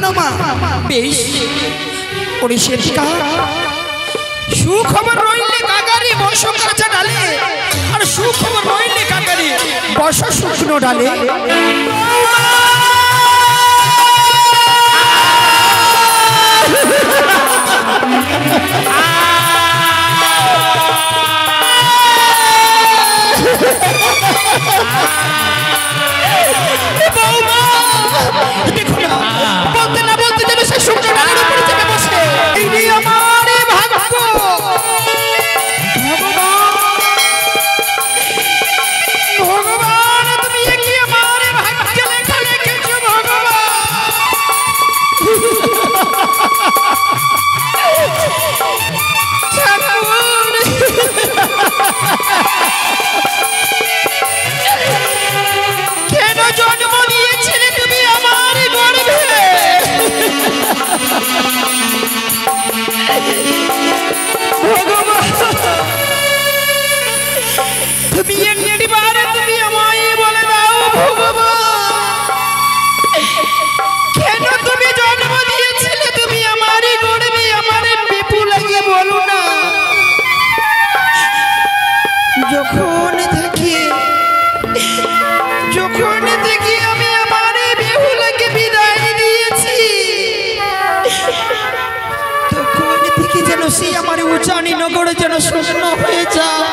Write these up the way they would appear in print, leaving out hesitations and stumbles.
না মা। বেশ ওরে শেষকা সুখবর রইলে কাকারি বস কাঁচা ডালে আর সুখবর রইলে কাকারি বস শুকনো ডালে। দেখো না বলতে না বলতে যেন সে শুকনো ডালের উপরে চেপে বসে। এই আমার ভাগ্য ভগবান, তুমি কি আমার ভাগ্যে লেখা লিখেছো ভগবান। কেন জন্ম নিয়েছিলে তুমি আমার গর্ভে। ভগবান তুমি একটিবার তুমি আমায় বলে দাও ভগবান, কেন তুমি জন্ম দিয়েছিলে তুমি আমার গর্ভে আমার বিপু লাগে বলো না। যখন থেকে আমি আমার বেহুলাকে বিদায় দিয়েছি তখন থেকে যেন সে আমার উচানি নগরে যেন শূন্য হয়ে যায়।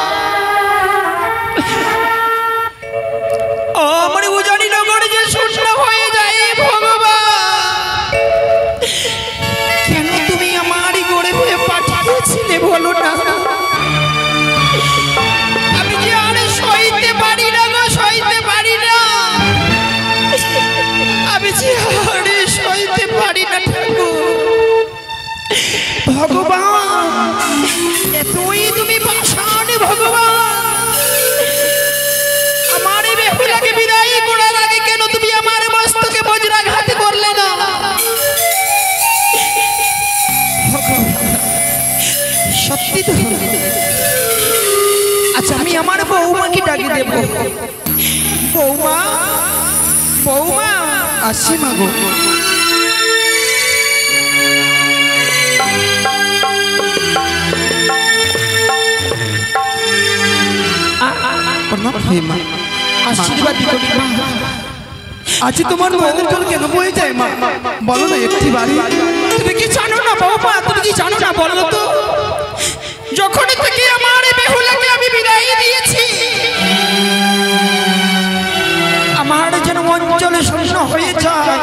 আমার উজানি নগরে যে শূন্য হয়ে যায় ভগবান, কেন তুমি আমার গর্ভে পাঠিয়েছিলে বলো না। আমি যে আর সইতে পারি না গো, সইতে পারি না, আমি যে আর সইতে পারি না ঠাকুর। ভগবান এতই তুমি পাষাণ ভগবান, আমার বেহুলাকে বিদায় করার আগে কেন তুমি আমার মস্তকে বজ্রাঘাত করলে না। সত্যি তো। আচ্ছা আমি আমার বৌমাকে ডাকি দেব। বৌমা, বৌমা আসি মা গো। আশীর্বাদ করি মা। আজ তোমার নয়নের জল কেন বয়ে যায় মা, বলো না একটি বাড়ি। তুমি কি জানো না বৌমা, তুমি কি জানো না বলো তো। যখন থেকে আমার বেহুলাকে আমি বিদায় দিয়েছি আমার যেন অঞ্চলে শূন্য হয়ে যায়,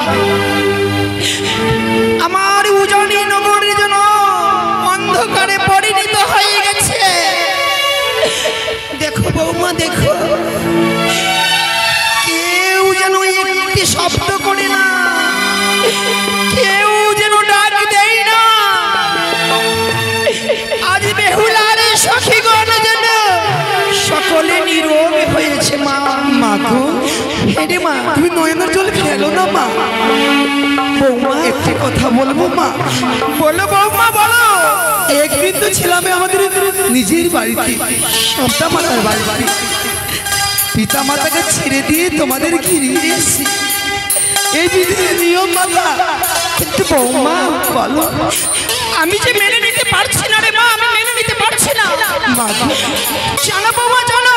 আমার উজানি নগরী যেন অন্ধকারে পরিণত হয়ে গেছে। দেখো বৌমা দেখো, কেউ যেন একটি শব্দ করে না, কেউ যেন ডাক দেয় না। আজ বেহুলার সখীগণ যেন সকলে নীরব হয়েছে মা। মা গো, হেরে মা তুমি নয়নের জল ফেলো না মা। বৌমা একটি কথা বলবো মা। বলো বৌমা বলো। একদিন তো ছিলাম আমাদের নিজের বাড়িতে, পিতা মাতার বাড়ি। পিতা মাতাকে ছেড়ে দিয়ে তোমাদের ঘিরে এসেছি, এই বিধির নিয়ম মাতা। কিন্তু বৌমা বলো, আমি যে মেনে নিতে পারছি না রে মা, আমি মেনে নিতে পারছি না। মা গো, জানো বৌমা জানো,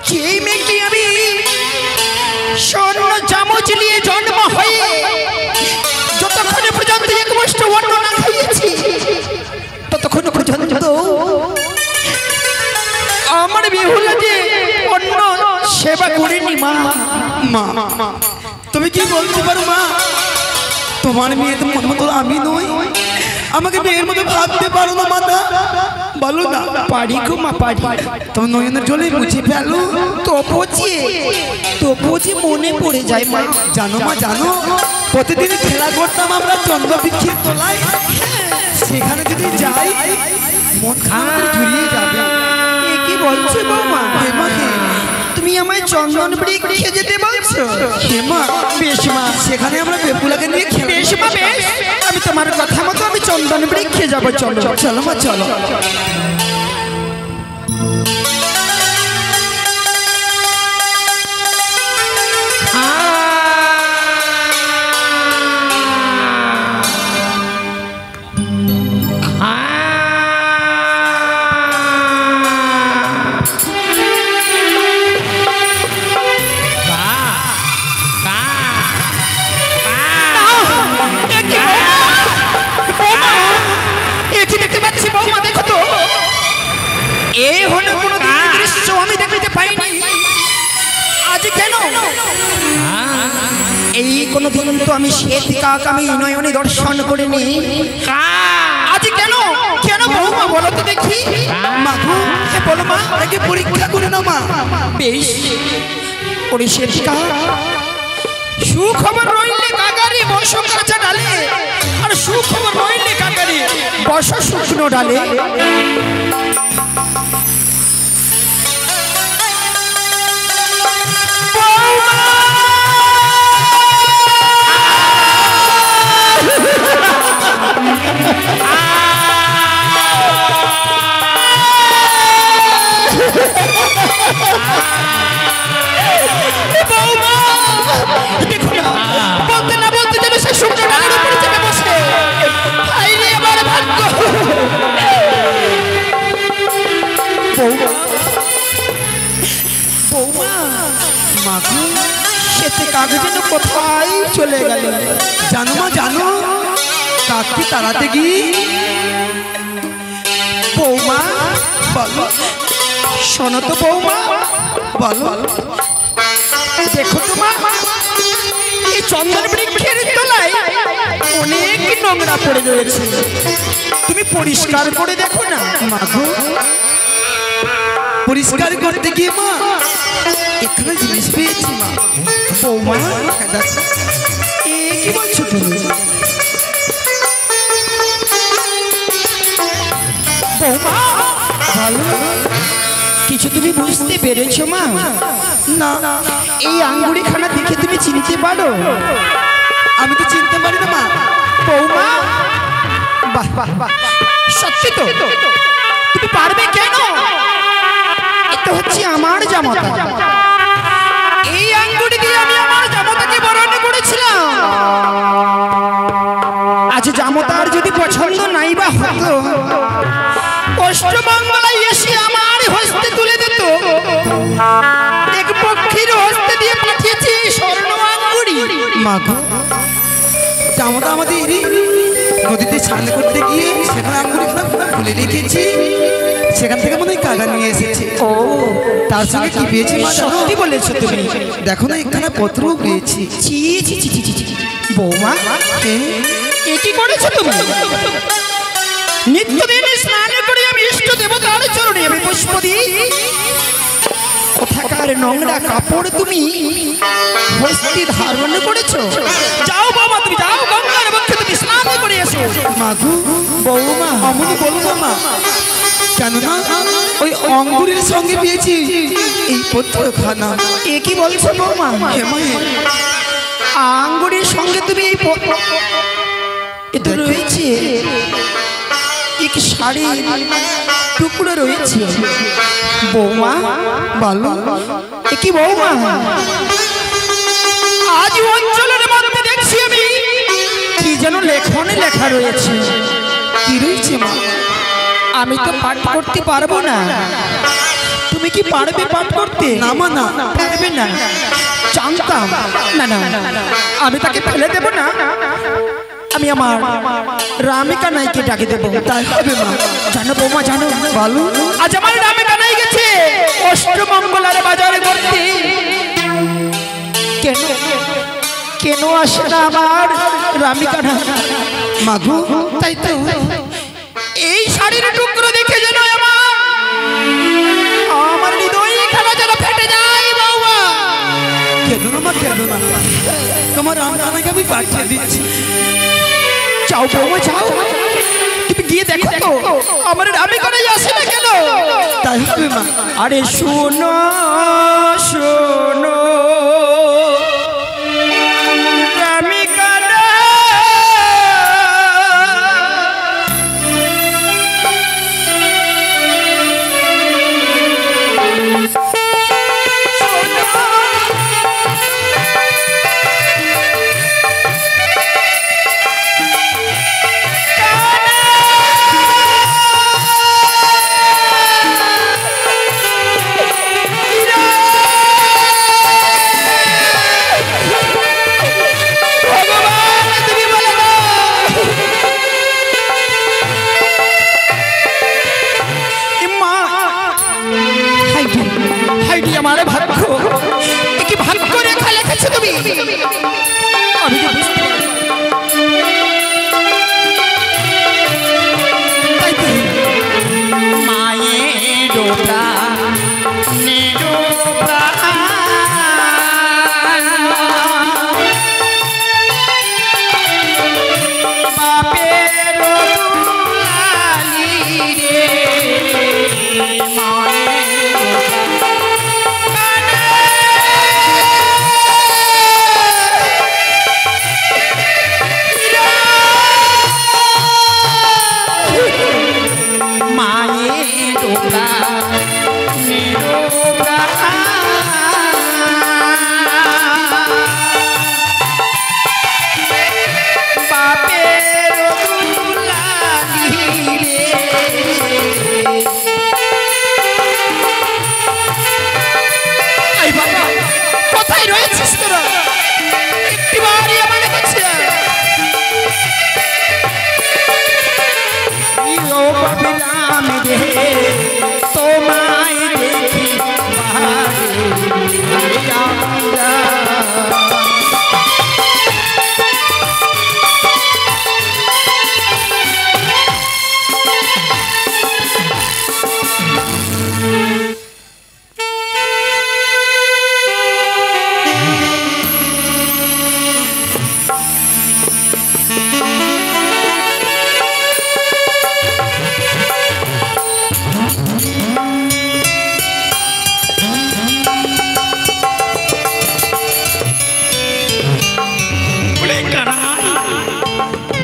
যেই মেয়েকে আমি স্বর্ণ চামচ নিয়ে জন্ম হয়ে যতক্ষণ পর্যন্ত এক মুষ্টি অন্ন না খাইয়েছি ততক্ষণ পর্যন্ত আমার বেহুলা যে অন্য সেবা করিনি মা। মা তুমি কি বলতে পারো মা? তোমার মেয়ের মতো আমি নই, আমাকে মেয়ের মতো ভাবতে পারো না মাতা? বলো না। পারি গো মা পারি। তোমার নয়নের জলে মুছে ফেলো। তবুও যে মনে পড়ে যায় মা। জানো মা জানো, প্রতিদিন খেলা করতাম আমরা চন্দ্রবৃক্ষের তলায়, সেখানে যদি যাই মন খারাপ জুড়িয়ে যাবে। কি বলছো বৌমা? হেমাকে তুমি আমায় চন্দন বৃক্ষে যেতে বলছো? হেমা বেশ মা, সেখানে আমরা বেপুলাকে নিয়ে খেলে। বেশ মা বেশ, আমি তোমার কথা মতো আমি চন্দন বৃক্ষে যাবো। চলো চলো মা চলো। এই হলো কোনো দৃশ্য আমি দেখতে পাইনি। আজ কেন এই কোনদিন তো আমি শ্বেত কাক আমি নয়নে দর্শন করিনি। আজ কেন কেন বৌমা বলো তো দেখি। মা গো, বলো মা, আগে পরীক্ষা করে নাও মা। বেশ ওরে শ্বেত কাক, সুখবর রইলে কাকারি বস কাঁচা ডালে, আর সুখবর রইলে কাকারি বস শুকনো ডালে। বলতে না বলতে যাবে সে শুকনো ডালের উপরে চেপে বসে। হায় রে আমার ভাগ্য। বৌমা, মা গো, সেতে কাগজ যেন কোথায় চলে গেল। জানো মা জানো, কাককে তাড়াতে গিয়ে বৌমা বলো, শোনো তো বৌমা, বলো দেখো তো মা, এই চন্দন বৃক্ষের তলায় অনেক নোংরা পড়ে রয়েছে, তুমি পরিষ্কার করে দেখো না। মা গো, পরিষ্কার করতে গিয়ে মা এখানে জিনিস পেয়েছি মা। বৌমা, দেখো, এ কি বলছো তুমি? বৌমা, ভালো কিছু তুমি বুঝতে পেরেছো মা? না, এই আঙ্গুরিখানা দেখে তুমি চিনতে পারো? আমি তো চিনতে পারি না মা। বৌমা, বাহ বাহ বাহ, সত্যি তো? তুমি পারবে কেন? এটা হচ্ছে আমার জামাতা। এই আঙ্গুরি দিয়ে আমি আমার জামাতাকে বরণ করেছিলাম। আজ জামাতার যদি পছন্দ নাই বা হতো, অষ্টমঙ্গলায় এসে আমার হস্তে তুলে দিত। এক পক্ষীর হস্তে দিয়ে পাঠিয়েছি স্বর্ণ আঙ্গুরি। মা গো, জামাটা আমাদের নদীতে স্নান করতে গিয়ে সেখানে আঙ্গুরিখানা খুলে রেখেছি, সেখান থেকে মনে হয় কাকা নিয়ে এসেছে। ও, তার সঙ্গে কি পেয়েছি মা জানো? সত্যি বলেছো তুমি। দেখো না, এখানে পত্রও পেয়েছি। ছি ছি ছি ছি ছি। বৌমা, এ কি করেছো তুমি? নিত্যদিন স্নান করে আমি ইষ্ট দেবতার চরণে আমি পুষ্প দিই। কোথাকার নোংরা কাপড় তুমি হস্তে ধারণ করেছো? যাও বৌমা, তুমি যাও, গঙ্গার বক্ষে তুমি স্নান করে এসো। মা গো, বৌমা, অমনি বলো না মা, কেননা ওই অঙ্গুরের সঙ্গে পেয়েছি এই পত্রখানা। এ কি বলছো বৌমা? হে মা, হে। আঙ্গুরের সঙ্গে তুমি এই এটা রয়েছে, এক শাড়ি টুকরো রয়েছে। বৌমা, বলো এ কি বৌমা? আজ অঞ্চলের মধ্যে দেখছি আমি কি যেন লেখনে লেখা রয়েছে। কি রয়েছে মা? আমি তো পাঠ করতে পারবো না। তুমি কি পারবে পাঠ করতে? না মা, না। পারবে না? জানতাম। না না, আমি তাকে ফেলে দেব না। আমি আমার রামিকা নাইকে ডাকে দেবো। তাই হবে মা। জানো বৌমা, জানো, বলো আজ আমার রামিকা নাই গেছে অষ্টমঙ্গলার বাজারে করতে। কেন কেন আসে না আমার রামিকা না? মা গো, তাই তো এই শাড়ির টুকরো দেখে যেন আমার হৃদয় খেলা যেন ফেটে যায়। বৌমা, কেন না মা, কেন না, তোমার রামকানাকে আমি পাঠিয়ে দিচ্ছি। যাও বৌমা, যাও, তুমি গিয়ে দেখো তো আমার রামিকা নাই আসে না কেন? তাই হবে মা। আরে শোনো শোনো, রামিকা না,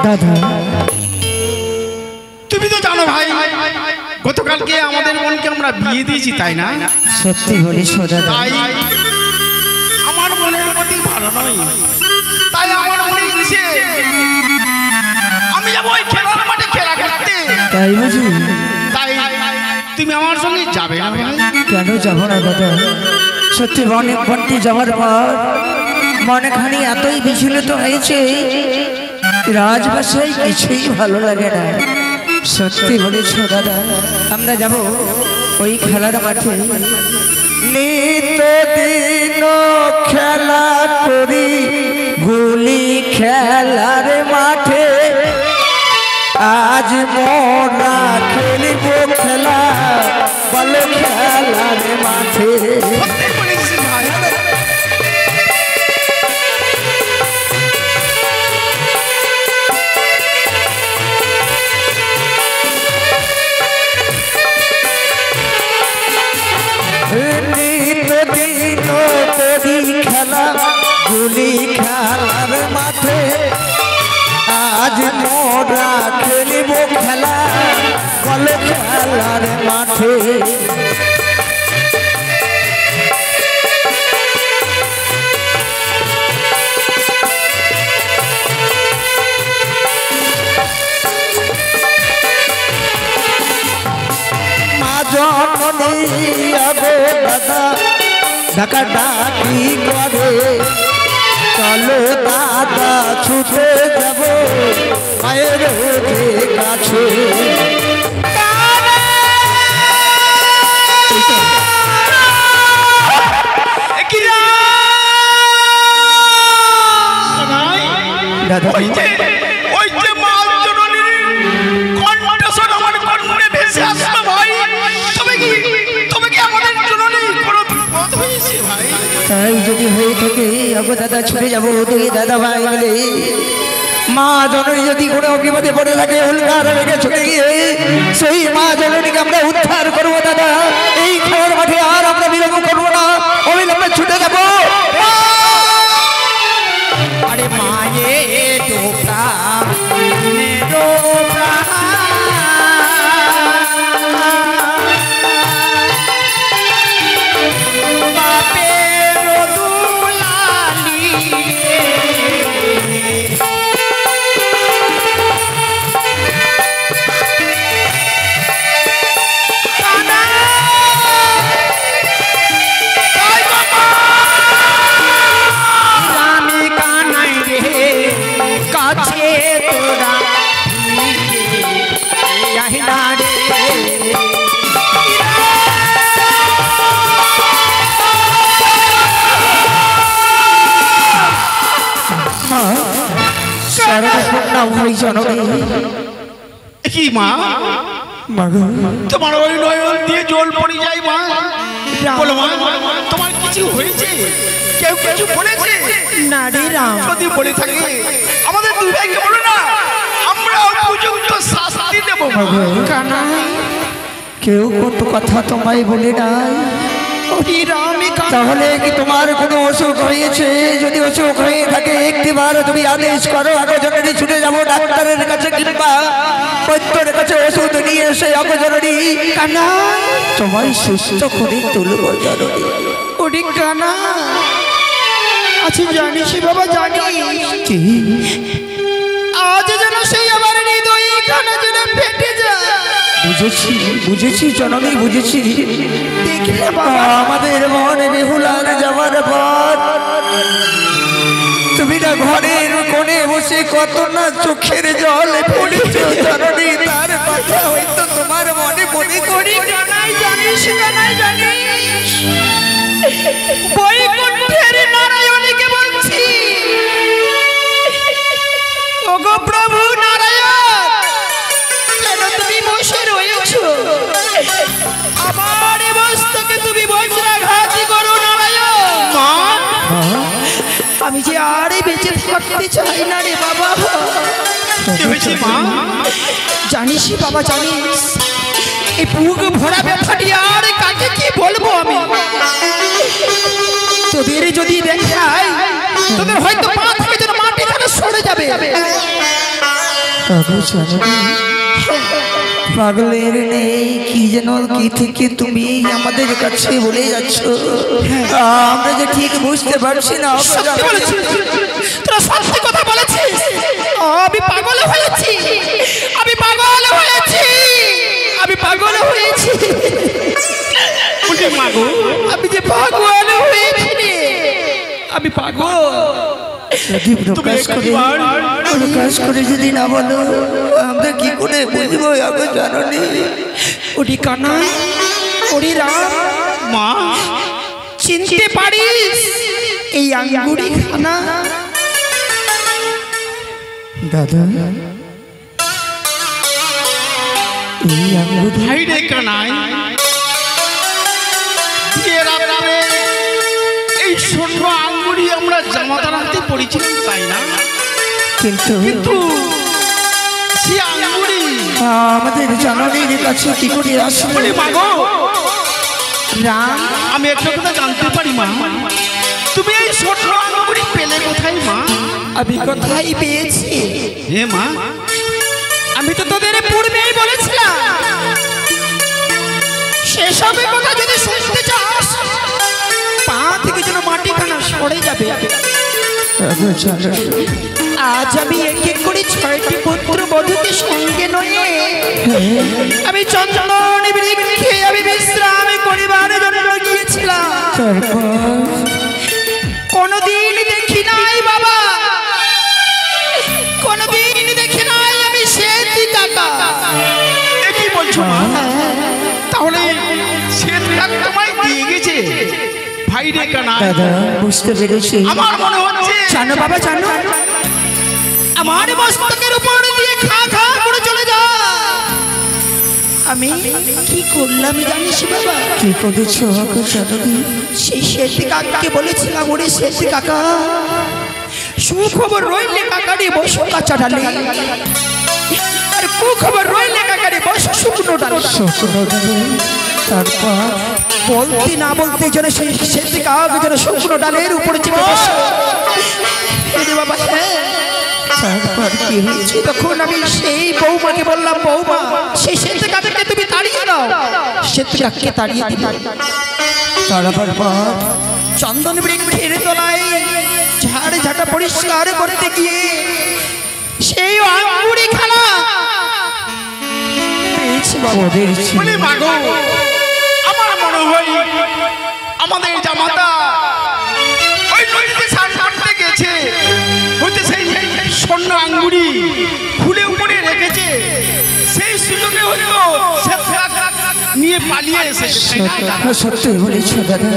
দাদা তুমি তো জানো ভাই, গতকালকে আমাদের বোনকে আমরা বিয়ে দিয়েছি, তাই না? সত্যি বলিস দাদা। তাই আমার মনের প্রতি ভালো নয়, তাই আমার মনে ইচ্ছে আমি যাবো ওই খেলার মাঠে খেলা খেলতে। তাই বুঝি? তাই তুমি আমার সঙ্গে যাবে না ভাই? কেন যাব না দাদা? সত্যি অনেক বন্টি যাওয়ার পর মনেখানি এতই বিচলিত হয়েছে, রাজবাসায় কিছুই ভালো লাগে না। সত্যি বলেছ দাদা, আমরা যাব ওই খেলার মাঠে। নিত্যদিন খেলা করি গুলি খেলার মাঠে, আজ মোরা খেলিব খেলা বল খেলার মাঠে। নিত্যদিন করি খেলা গুলি খেলার মাঠে, আজ মোরা খেলিব খেলা বল খেলার মাঠে। মা জননী আগো দাদা ঢাকা ডাকি করে, চলো দাদা ছুটে যাব মায়ের কাছে। দাদা ওই যে মা জননীর কণ্ঠস্বর আমার কর্ণে ভেসে আসলো ভাই। তবে কি আমাদের জননী কোনো বিপদ হয়েছে ভাই? তাই যদি হয়ে থাকে আগো দাদা ছুটে যাবো তুই দাদা ভাই বলে। মা জননী যদি কোনো বিপদে পড়ে থাকে হুলকার বেগে ছুটে গিয়ে সেই মা জননীকে আমরা উদ্ধার করবো দাদা। এই খেলার মাঠে আর আমরা বিলম্ব করবো না, অবিলম্বে ছুটে যাবো। আরে মায়ের প্রাণ কি মা, তোমার ওই নয়ন দিয়ে জল পড়ে যায় মা। বলো মা, তোমার কিছু হয়েছে? কেউ কিছু বলেছে? না রে রাম, যদি বলে থাকে আমাদের দুই ভাইকে বলো না, আমরা উপযুক্ত শাস্তি দেব। কেউ কত কথা তোমায় বলে নাই, তাহলে কি তোমার কোনো অসুখ হয়েছে? যদি অসুখ হয়ে থাকে একটিবার তুমি আদেশ করো, আগজননী ছুটে যাবো ডাক্তারের কাছে কিংবা বৈদ্যের কাছে ওষুধ নিয়ে এসে আগজননী কানা তোমায় সুস্থ করে তুলব জননী। ওরে কানা, আচ্ছা জানিস বাবা, জানি আজ যেন সেই আমার হৃদয় কানা যেন ফেটে যায়। বুঝেছি বুঝেছি জননী, বুঝেছি। দেখলে বাবা, আমাদের মনে বেহুলার যাওয়ার পর তুমি না ঘরের কোণে বসে কত না চোখের জল পড়েছ জননী, তার কথা হয়তো তোমার মনে মনে করি। কানাই জানিস, কানাই জানিস, বৈকুণ্ঠের নারায়ণীকে বলছি, ওগো প্রভু নারায়ণ, কেন তুমি বসে রয়েছো? আমার মস্তকে তুমি বজ্রাঘাত করো নারায়ণ। আমি যে আর বেঁচে থাকতে চাই না রে বাবা। কি হয়েছে মা? জানিস বাবা, জানিস এই বুক ভরা ব্যথাটি আর কাকে কি বলবো আমি। তোদের যদি দেখাই তোদের হয়তো পা থেকে যেন মাটি খানে সরে যাবে। পাগলের নেই কি যেন কি থেকে তুমি আমাদের কাছে বলে যাচ্ছ, আমরা যে ঠিক বুঝতে পারছি না। সত্যি বলেছিস, তোরা সত্যি কথা বলেছিস। আমি পাগল হয়েছি, আমি পাগল হয়েছি, আমি পাগল হয়েছি। আমি যে পাগল হয়েছি রে, আমি পাগল। যদি প্রকাশ করে যদি না বলো আমরা কি করে বুঝবো? আগে জানি ওটি কানাই, ওটি রাম, মা চিনতে পারিস এই আঙ্গুরি খানা? দাদা এই আঙ্গুরি ভাই রে কানাই, বিয়ের আগে এই ছোট আঙ্গুরি আমরা জামাতার হাতে পড়েছিলাম তাই না? কিন্তু সে আঙ্গুরি আমাদের জানানির কাছে কি করে আসবে? মাগো রাম, আমি একটা কথা জানতে পারি মা, তুমি এই ছোট আঙ্গুরি পেলে কোথায় মা? আমি কোথায় পেয়েছি? হে মা, আমি তো তোদের পূর্বেই বলেছিলাম সেসবের কথা যদি শুনতে চাস পা থেকে যেন মাটি খানা সরে যাবে। আজ আমি এক এক করে 6টি পুত্র বধূকে সঙ্গে নয়ে আমি চন্দন বৃক্ষে আমি বিশ্রাম করিবার জন্য গিয়েছিলাম। কোনদিন দেখি নাই বাবা, কোনদিন দেখি নাই আমি সেতি কাকা। কি বলছো মা? তাহলে সে তোমায় দিয়ে গেছে ভাই রে কানাই? দাদা বুঝতে পেরেছি। আমার মনে হচ্ছে জানো বাবা, জানো আমার মস্তকের উপর দিয়ে খা খা করে চলে যা। আমি কি করলাম জানিস বাবা? কি করেছো জানি? সেই সেতি কাকাকে বলেছিলাম, ওরে সেতি কাকা সুখবর রইলে কাকারে বসো কাঁচা ডালে, আর কুখবর রইলে কাকারে বসো শুকনো ডালে। তারপর বলতে না বলতে যেন সেই সেতি কাকা যেন শুকনো ডালের উপরে চেপে বসে। বাবা হ্যাঁ, তারপর কি হয়েছে? তখন আমি সেই বৌমাকে বললাম, বৌমা সেই সেতি কাকাকে তুমি তাড়িয়ে দাও। সেতি কাকাকে তাড়িয়ে দিই। তারপর চন্দন বৃক্ষের তলায় ঝাড় ঝাঁটা পরিষ্কার করতে গিয়ে সেই আঙ্গুরি খানা পেয়েছি বাবা। বলি মাগো, আমার মনে হয় আমাদের জামাতা ওই নদীতে স্নান করতে গেছে, হয়তো সেই স্বর্ণ আঙ্গুরি খুলে উপরে রেখেছে, সেই সুযোগে হয়তো নিয়ে পালিয়ে এসেছে। সত্যি বলেছো দাদা।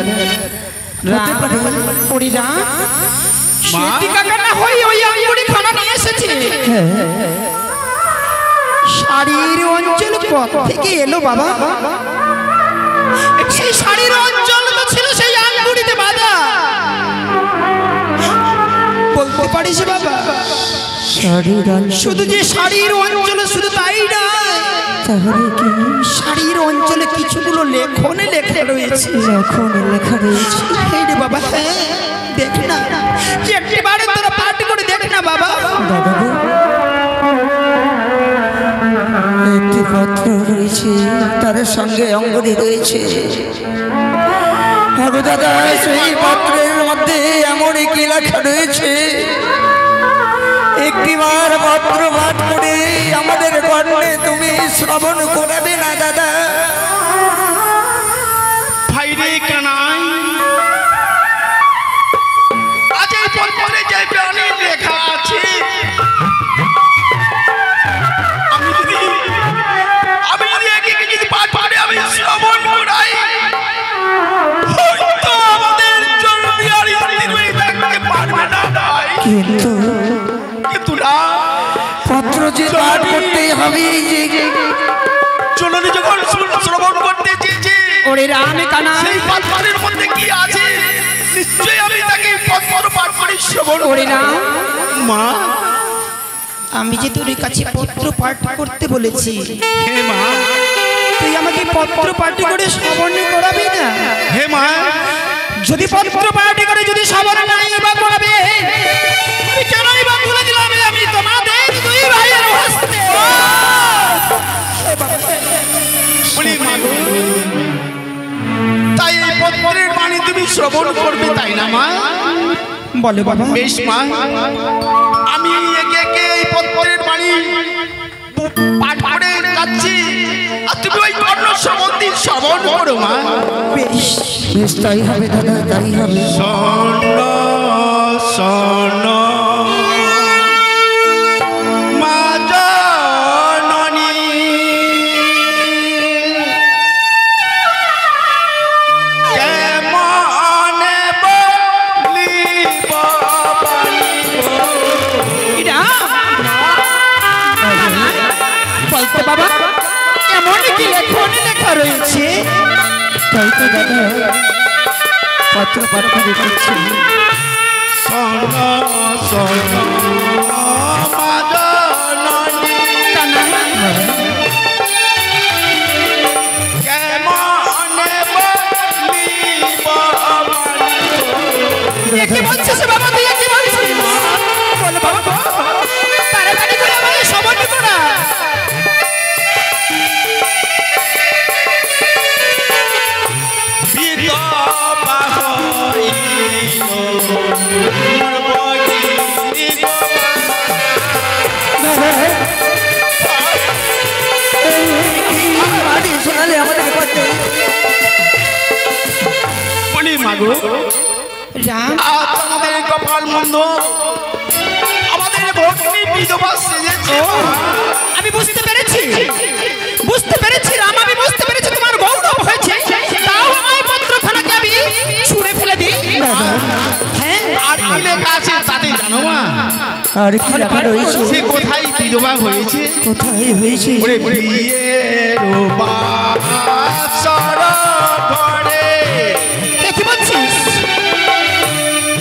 শাড়ির অঞ্চল থেকে এলো বাবা, সেই শাড়ির অঞ্চল তো ছিল সেই আঙ্গুরিতে বাঁধা। বলতে পারিস বাবা শুধু যে শাড়ির অঞ্চলে শুধু তাই না, তাহলে কি শাড়ির অঞ্চলে কিছুগুলো লেখনে লেখা রয়েছে। লেখা রয়েছে বাবা হ্যাঁ, দেখ না একবারে তোরা পাঠ করে দেখ না বাবা। দাদা একটি পত্র রয়েছে, তার সঙ্গে অঙ্গুরি রয়েছে। দাদা সেই পত্রের মধ্যে এমন কি লেখা রয়েছে, একটিবার পত্র পাঠ করে আমাদের কর্ণে তুমি শ্রবণ করাবে না দাদা? ভাই রে কানাই, আজ এই পত্রে যে প্রাণী লেখা আছে, আমি যদি একে যদি পাঠ করে আমি শ্রবণ করাই, হয়তো আমাদের জন্য আর ইন্দ্রিয় থাকতে পারবে না। কিন্তু না, পত্র যে পাঠ করতে হবে, জননী যখন শ্রবণ করতে চেয়েছে, ওরে রাম কানাই, সেই পত্রের মধ্যে কি আছে নিশ্চয়ই আমি তাকে পত্র পাঠ করে শ্রবণ ওরে রাম। মা আমি যে তোর কাছে পত্র পাঠ করতে বলেছি, হে মা, তুই আমাকে পত্র পাঠ করে শ্রবণ করাবি না? হে মা, যদি পত্র পাঠ করে যদি শ্রবণ নাই বা করাবে, আমি কেনই বা তুলে দিলাম আমি তোমাদের দুই ভাইয়ের হস্তে। বলি মা গো, তাই এই পত্রের বাণী তুমি শ্রবণ করবে, তাই না মা? বলে বাবা। বেশ মা, আমি একে একে এই পত্রের বাণী পাঠ করে যাচ্ছি, আর তুমি ওই কর্ণ সম্বন্ধে শ্রবণ করো মা। বেশ বেশ তাই হবে দাদা, তাই হবে। শোন শোন মা জননী, কেমনে বলিব বলতে বাবা, এমন কি লেখন লেখা রয়েছে? তাই তো দাদা পত্র পাঠ করে দিচ্ছি। শোন শোন মা জননী, কেমনে বলিব কি বলছিস বাবা, তুই কি বলছিস? বলে বাবা, তাড়াতাড়ি করে আমাকে শ্রবণ করা। শোনালে আমাদেরকে পত্র বলি মাগো, রাম, আজ আমাদের কপাল মন্দ, আমাদের ভগ্নী বিধবা সেজেছে। আমি বুঝতে পেরেছি, বুঝতে পেরেছি রাম, আমি বুঝতে পেরেছি তোমার গৌরব হয়েছে। তাও আমার পত্রখানাকে আমি ছুঁড়ে ফেলে দিই। হ্যাঁ, আর কি লেখা আছে তাতে জানো মা? আর কি লেখা রয়েছে? সে কোথায় বিধবা হয়েছে? কোথায় হয়েছে? ওরে বিয়ের বাসর ঘরে কি বলছিস?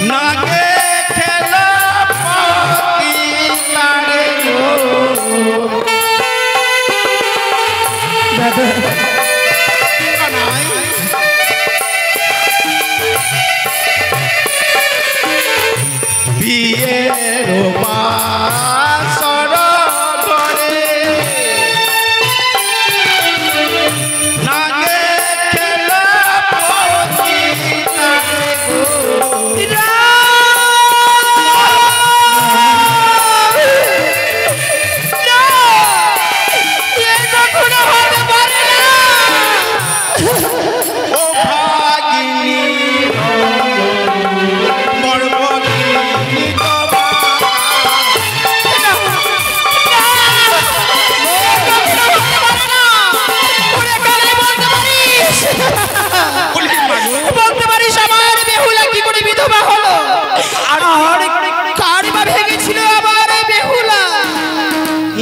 নাগে খেলা পাতি তারে গো। দাদা বিয়ের বাসর ঘরে নাগে খেলা পাতি তারে গো। ও ভাগিনী বড়বগিনী বাবা, বলি মাগো, বলতে পারিস আমার বেহুলা কি করে বিধবা হলো? আর কার বা ভেঙেছিল আমার এই বেহুলা?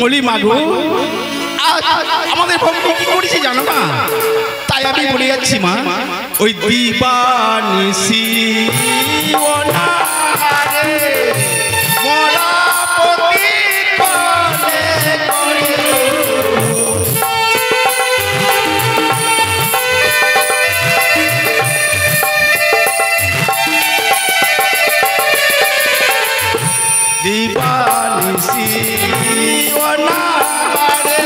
বলি মাগো, আমাদের ভক্তি কি করেছে জানো না? তাই আমি বলে যাচ্ছি মা, ওই দিবানিসি অনাহারে মরা পতি কলে করে। দিবানিসি অনাহারে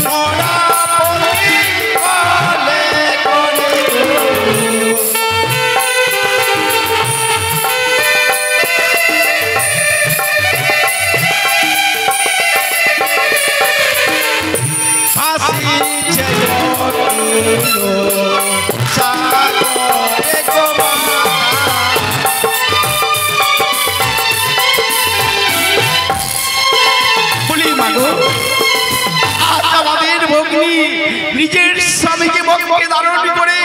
মরা পতি কলে করে। ফাঁসিছে যতগুলো সাগরে গো মা। বলি মাগো, আজ আমাদের ভগ্নী নিজের স্বামীকে বক্ষে ধারণ করে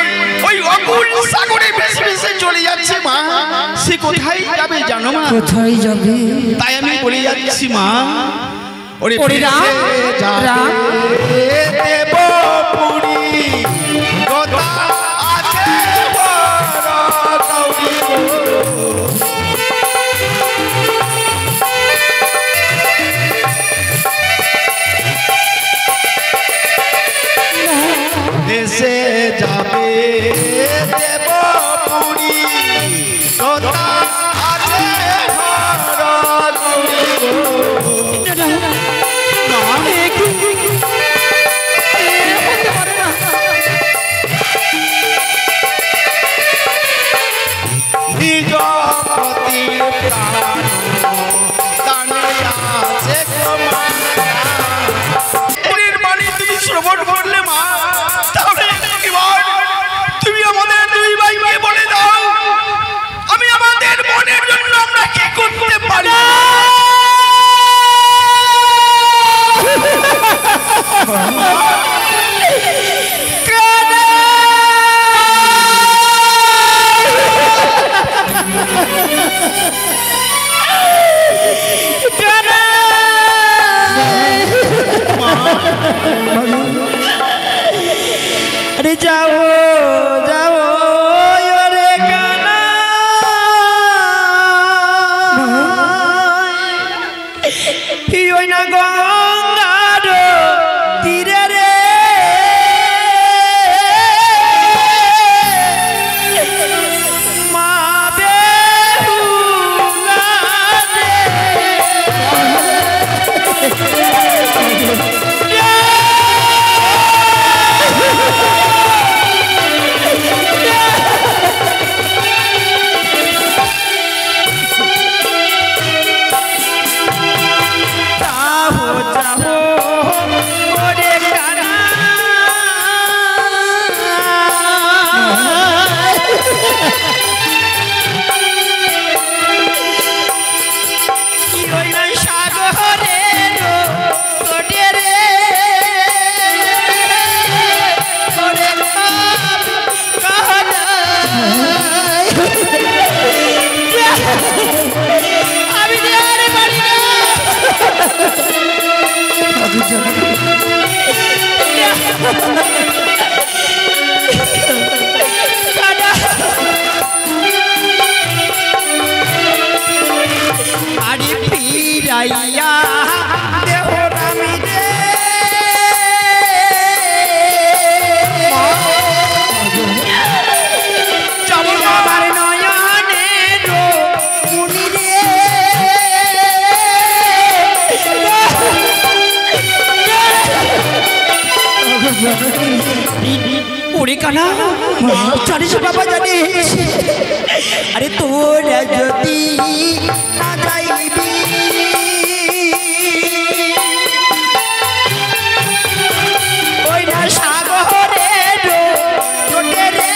ওই অকুল সাগরে ভেসে ভেসে চলে যাচ্ছে মা। সে কোথায় যাবে জানো মা? কোথায় যাবে? তাই আমি বলে যাচ্ছি মা, ওরে ওরে রাম, ভেসে যাবে রাম। দেবপুরী কথা আছে বড় গৌরী গো। মনের বাণী তুমি শ্রবণ করলে মা, তাহলে এবার তুমি আমাদের দুই ভাইকে বলে দাও আমি আমাদের মনের জন্য আমরা কি করতে পারি। अरे जाओ जाओ रे गाना ওই না গঙ্গার তীরে রে মা বেহুলা কানা জানিস বাবা জানিস আরে তোরা যদি না যাইবি ওই না সাগরে ছোটে রে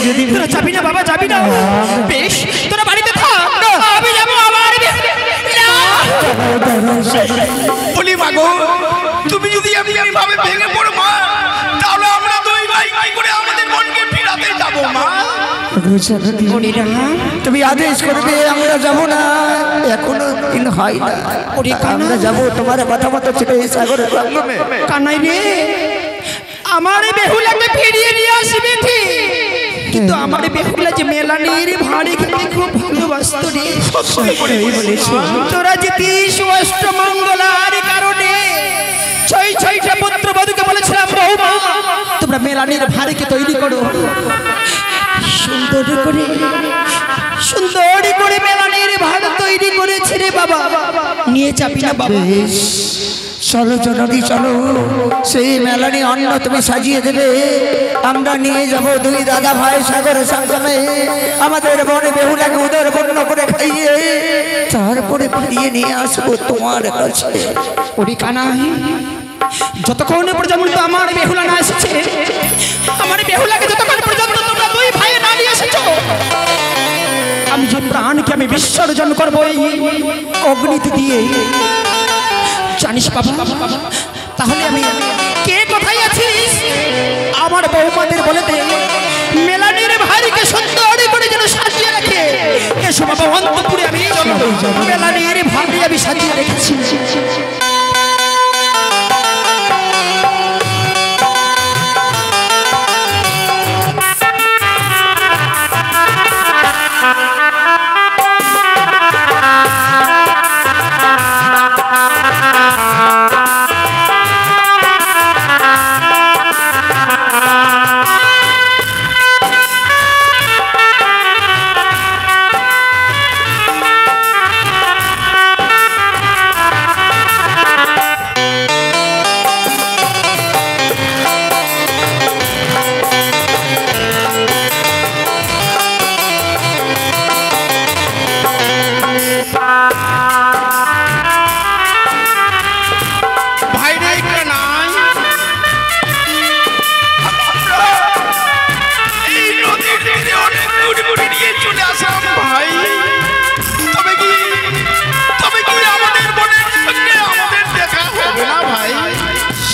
যদি তোরা যাবি না বাবা যাবি না বেশ তোরা বাড়িতে থাক আমি যাবো আমার বলি মাগো তুমি যদি আমি এইভাবে ভেঙে পড়ো মা তাহলে আমরা দুই ভাই কি করে আমাদের মনকে ফিরাতে যাব মা। তুমি আদেশ করবে আমরা যাব না এখনো দিন হয় না আমরা যাবো তোমার কথা মতো ছেড়ে সাগরের সঙ্গমে। কানাই রে আমার বেহুলাকে ফিরিয়ে নিয়ে আসবি কিন্তু আমার বেহুলা যে মেলানির ভাড়ি খেতে খুব ভালোবাসত রে তোরা জিতিস অষ্টমঙ্গলার কারণে ছয়টা পুত্র বধূকে বলেছিলাম বৌমা তোমরা মেলানির ভাড়িকে তৈরি করো সুন্দর করে মেলানির ভাড়া তৈরি করেছে রে বাবা নিয়ে যাবি না বাবা। চলো জননী চলো সেই মেলানি অন্ন তুমি সাজিয়ে দেবে আমরা নিয়ে যাব দুই দাদা ভাই সাগরের সঙ্গমে আমাদের বনে বেহুলাকে উদর পূর্ণ করে খাইয়ে তারপরে ফিরিয়ে নিয়ে আসবো তোমার কাছে। ওরে কানাই যতক্ষণ পর্যন্ত আমার বেহুলা না এসেছে আমার বেহুলাকে যতক্ষণ পর্যন্ত তোমরা দুই ভাই না নিয়ে এসেছো আমি যে প্রাণকে আমি বিসর্জন করবো এই অগ্নিতে দিয়ে জানিস বাবা তাহলে আমি কে কোথায় আমার বৌমাদের বলেতে মেলানির ভাইকে সুন্দর করে যেন সাজিয়ে রাখে। এসো বাবা, অন্তপুরে আমি মেলানির ভাই আমি সাজিয়ে রেখেছি।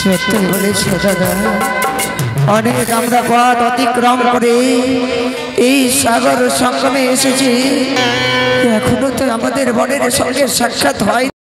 সত্যি বলেছো দাদা, অনেক আমরা পথ অতিক্রম করে এই সাগর সঙ্গমে এসেছি, এখনো তো আমাদের বনের সঙ্গে সাক্ষাৎ হয়।